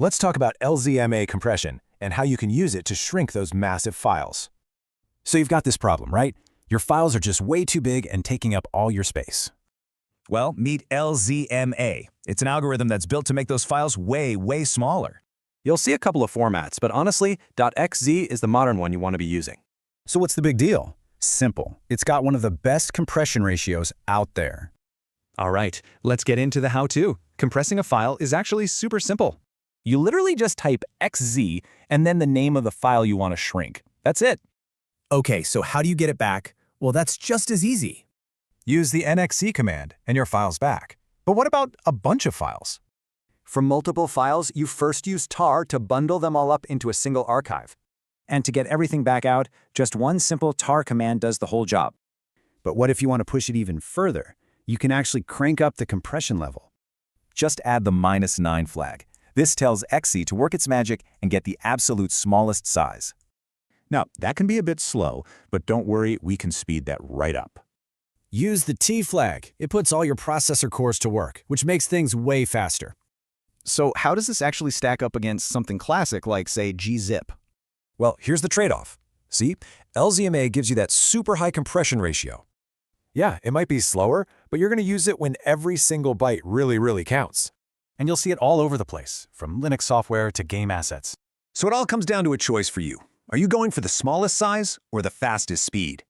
Let's talk about LZMA compression and how you can use it to shrink those massive files. So you've got this problem, right? Your files are just way too big and taking up all your space. Well, meet LZMA. It's an algorithm that's built to make those files way, way smaller. You'll see a couple of formats, but honestly, .xz is the modern one you want to be using. So what's the big deal? Simple. It's got one of the best compression ratios out there. All right, let's get into the how-to. Compressing a file is actually super simple. You literally just type XZ and then the name of the file you want to shrink. That's it. Okay, so how do you get it back? Well, that's just as easy. Use the NXZ command and your file's back. But what about a bunch of files? For multiple files, you first use tar to bundle them all up into a single archive. And to get everything back out, just one simple tar command does the whole job. But what if you want to push it even further? You can actually crank up the compression level. Just add the -9 flag. This tells XZ to work its magic and get the absolute smallest size. Now, that can be a bit slow, but don't worry, we can speed that right up. Use the T flag. It puts all your processor cores to work, which makes things way faster. So how does this actually stack up against something classic like, say, gzip? Well, here's the trade-off. See, LZMA gives you that super high compression ratio. Yeah, it might be slower, but you're going to use it when every single byte really counts. And you'll see it all over the place, from Linux software to game assets. So it all comes down to a choice for you. Are you going for the smallest size or the fastest speed?